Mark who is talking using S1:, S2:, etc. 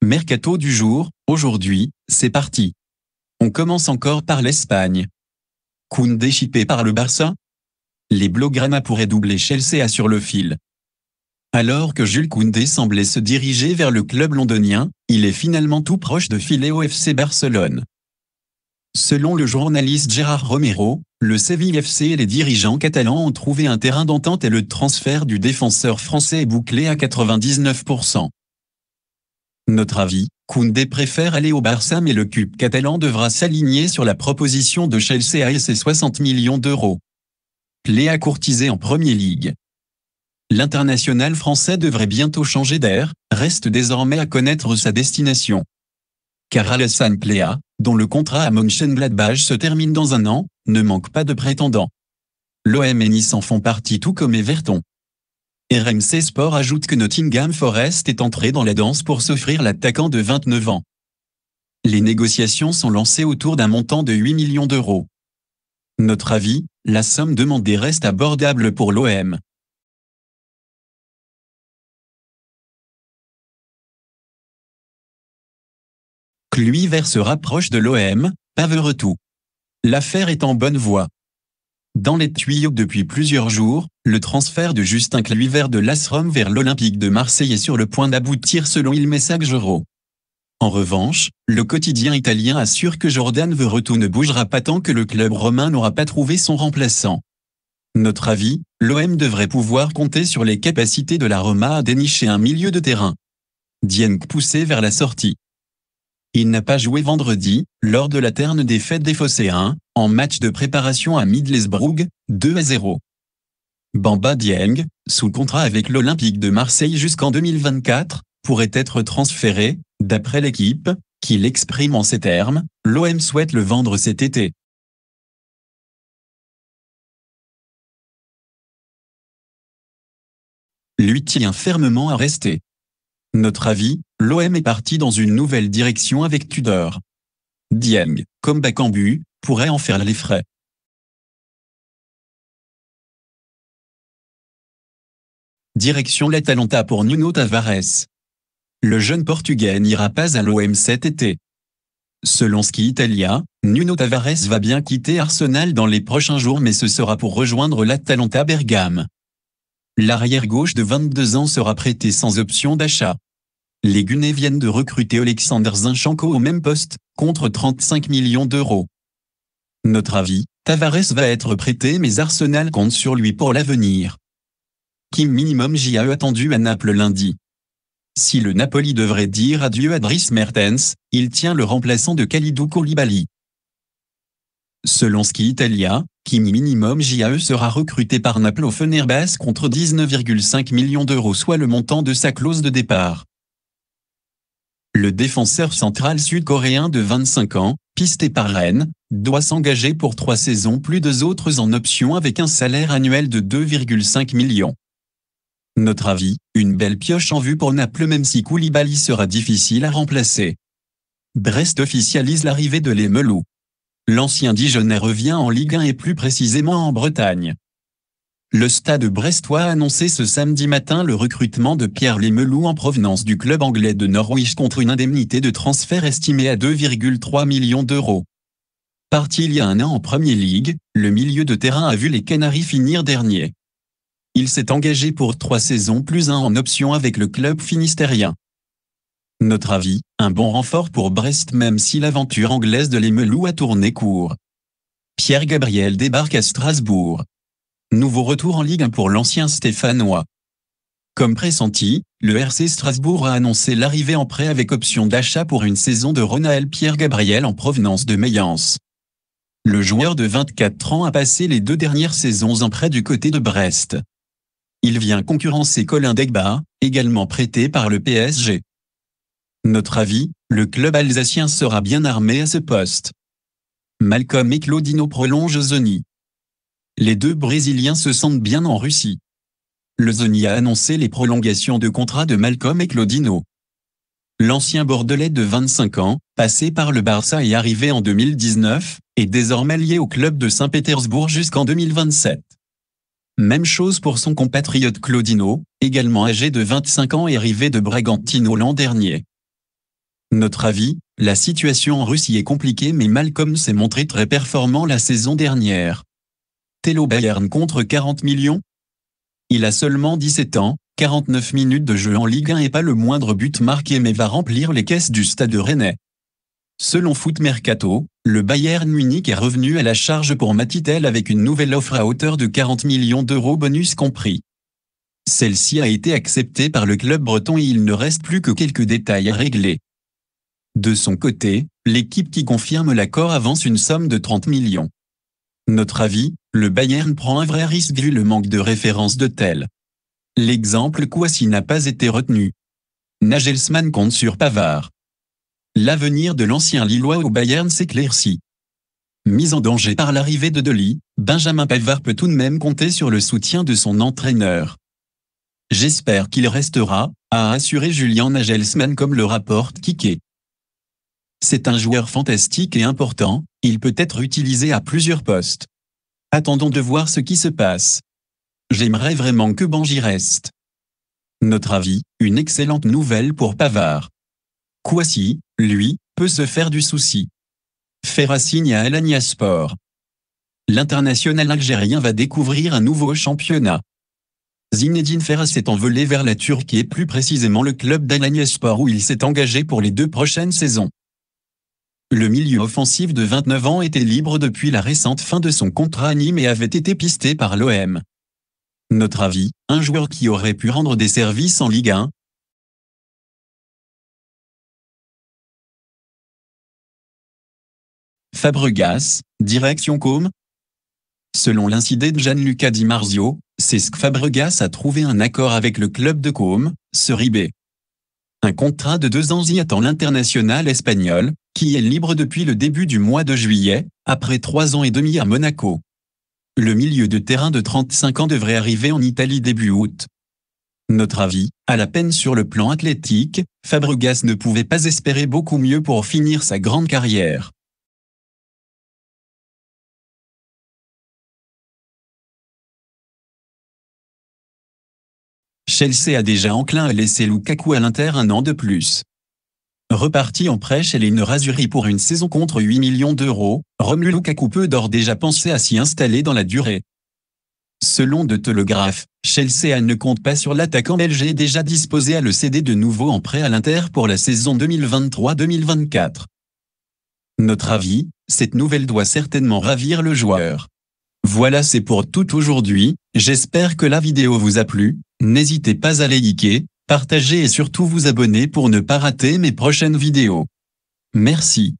S1: Mercato du jour, aujourd'hui, c'est parti. On commence encore par l'Espagne. Koundé chippé par le Barça? Les Blaugrana pourraient doubler Chelsea sur le fil. Alors que Jules Koundé semblait se diriger vers le club londonien, il est finalement tout proche de filer au FC Barcelone. Selon le journaliste Gérard Romero, le Séville FC et les dirigeants catalans ont trouvé un terrain d'entente et le transfert du défenseur français est bouclé à 99%. Notre avis, Koundé préfère aller au Barça mais le club catalan devra s'aligner sur la proposition de Chelsea et ses 60 millions d'euros. Pléa courtisé en Premier League. L'international français devrait bientôt changer d'air, reste désormais à connaître sa destination. Car Alassane Pléa, dont le contrat à Mönchengladbach se termine dans un an, ne manque pas de prétendants. L'OM et Nice en font partie tout comme Everton. RMC Sport ajoute que Nottingham Forest est entré dans la danse pour s'offrir l'attaquant de 29 ans. Les négociations sont lancées autour d'un montant de 8 millions d'euros. Notre avis, la somme demandée reste abordable pour l'OM. Kluivert se rapproche de l'OM, Paveretout. L'affaire est en bonne voie. Dans les tuyaux depuis plusieurs jours, le transfert de Justin Kluivert de l'AS Rome vers l'Olympique de Marseille est sur le point d'aboutir selon Il Messaggero. En revanche, le quotidien italien assure que Jordan Veretout ne bougera pas tant que le club romain n'aura pas trouvé son remplaçant. Notre avis, l'OM devrait pouvoir compter sur les capacités de la Roma à dénicher un milieu de terrain. Dieng poussé vers la sortie. Il n'a pas joué vendredi, lors de la terne défaite des Phocéens, en match de préparation à Middlesbrough, 2-0. Bamba Dieng, sous contrat avec l'Olympique de Marseille jusqu'en 2024, pourrait être transféré, d'après l'équipe, qui l'exprime en ces termes, l'OM souhaite le vendre cet été. Lui tient fermement à rester. Notre avis, l'OM est parti dans une nouvelle direction avec Tudor. Dieng, comme Bakambu, pourrait en faire les frais. Direction l'Atalanta pour Nuno Tavares. Le jeune Portugais n'ira pas à l'OM cet été. Selon Sky Italia, Nuno Tavares va bien quitter Arsenal dans les prochains jours mais ce sera pour rejoindre l'Atalanta Bergame. L'arrière-gauche de 22 ans sera prêté sans option d'achat. Les Gunners viennent de recruter Alexander Zinchenko au même poste, contre 35 millions d'euros. Notre avis, Tavares va être prêté mais Arsenal compte sur lui pour l'avenir. Kim minimum JAE attendu à Naples lundi. Si le Napoli devrait dire adieu à Dries Mertens, il tient le remplaçant de Kalidou Koulibaly. Selon Sky Italia, Kim minimum JAE sera recruté par Naples au Fenerbahçe contre 19,5 millions d'euros soit le montant de sa clause de départ. Le défenseur central sud-coréen de 25 ans, pisté par Rennes, doit s'engager pour 3 saisons plus 2 autres en option avec un salaire annuel de 2,5 millions. Notre avis, une belle pioche en vue pour Naples même si Koulibaly sera difficile à remplacer. Brest officialise l'arrivée de Lemelou. L'ancien Dijonnais revient en Ligue 1 et plus précisément en Bretagne. Le Stade brestois a annoncé ce samedi matin le recrutement de Pierre Lemelou en provenance du club anglais de Norwich contre une indemnité de transfert estimée à 2,3 millions d'euros. Parti il y a un an en Premier League, le milieu de terrain a vu les Canaries finir dernier. Il s'est engagé pour 3 saisons plus 1 en option avec le club finistérien. Notre avis, un bon renfort pour Brest même si l'aventure anglaise de Lemelou a tourné court. Pierre Gabriel débarque à Strasbourg. Nouveau retour en Ligue 1 pour l'ancien Stéphanois. Comme pressenti, le RC Strasbourg a annoncé l'arrivée en prêt avec option d'achat pour une saison de Ronaël Pierre Gabriel en provenance de Mayence. Le joueur de 24 ans a passé les 2 dernières saisons en prêt du côté de Brest. Il vient concurrencer Colin Degba, également prêté par le PSG. Notre avis, le club alsacien sera bien armé à ce poste. Malcolm et Claudinho prolongent Zoni. Les 2 Brésiliens se sentent bien en Russie. Le Zoni a annoncé les prolongations de contrat de Malcolm et Claudinho. L'ancien Bordelais de 25 ans, passé par le Barça et arrivé en 2019, est désormais lié au club de Saint-Pétersbourg jusqu'en 2027. Même chose pour son compatriote Claudinho, également âgé de 25 ans et arrivé de Bragantino l'an dernier. Notre avis, la situation en Russie est compliquée mais Malcolm s'est montré très performant la saison dernière. Tello Bayern contre 40 millions? Il a seulement 17 ans, 49 minutes de jeu en Ligue 1 et pas le moindre but marqué mais va remplir les caisses du Stade Rennais. Selon Foot Mercato, le Bayern Munich est revenu à la charge pour Matitel avec une nouvelle offre à hauteur de 40 millions d'euros bonus compris. Celle-ci a été acceptée par le club breton et il ne reste plus que quelques détails à régler. De son côté, l'équipe qui confirme l'accord avance une somme de 30 millions. Notre avis, le Bayern prend un vrai risque vu le manque de références de tel. L'exemple Kouassi n'a pas été retenu. Nagelsmann compte sur Pavard. L'avenir de l'ancien Lillois au Bayern s'éclaircit. Mis en danger par l'arrivée de Lee, Benjamin Pavard peut tout de même compter sur le soutien de son entraîneur. J'espère qu'il restera, a assuré Julian Nagelsmann comme le rapporte Kike. C'est un joueur fantastique et important, il peut être utilisé à plusieurs postes. Attendons de voir ce qui se passe. J'aimerais vraiment que Benji reste. Notre avis, une excellente nouvelle pour Pavard. Kouassi, lui, peut se faire du souci. Ferra signe à Alanyaspor. L'international algérien va découvrir un nouveau championnat. Zinedine Ferra s'est envolé vers la Turquie et plus précisément le club d'Alanyaspor où il s'est engagé pour les 2 prochaines saisons. Le milieu offensif de 29 ans était libre depuis la récente fin de son contrat à Nîmes et avait été pisté par l'OM. Notre avis, un joueur qui aurait pu rendre des services en Ligue 1. Fabregas, direction Com. Selon l'incident de Gianluca Di Marzio, Cesc Fabregas a trouvé un accord avec le club de Com, Serie B. Un contrat de 2 ans y attend l'international espagnol, qui est libre depuis le début du mois de juillet, après 3 ans et demi à Monaco. Le milieu de terrain de 35 ans devrait arriver en Italie début août. Notre avis, à la peine sur le plan athlétique, Fabregas ne pouvait pas espérer beaucoup mieux pour finir sa grande carrière. Chelsea a déjà enclin à laisser Lukaku à l'Inter 1 an de plus. Reparti en prêt chez les Nerazzurri pour une saison contre 8 millions d'euros, Romelu Lukaku peut d'ores déjà penser à s'y installer dans la durée. Selon The Telegraph, Chelsea ne compte pas sur l'attaquant belge et déjà disposé à le céder de nouveau en prêt à l'Inter pour la saison 2023-2024. Notre avis, cette nouvelle doit certainement ravir le joueur. Voilà, c'est pour tout aujourd'hui, j'espère que la vidéo vous a plu, n'hésitez pas à liker, partager et surtout vous abonner pour ne pas rater mes prochaines vidéos. Merci.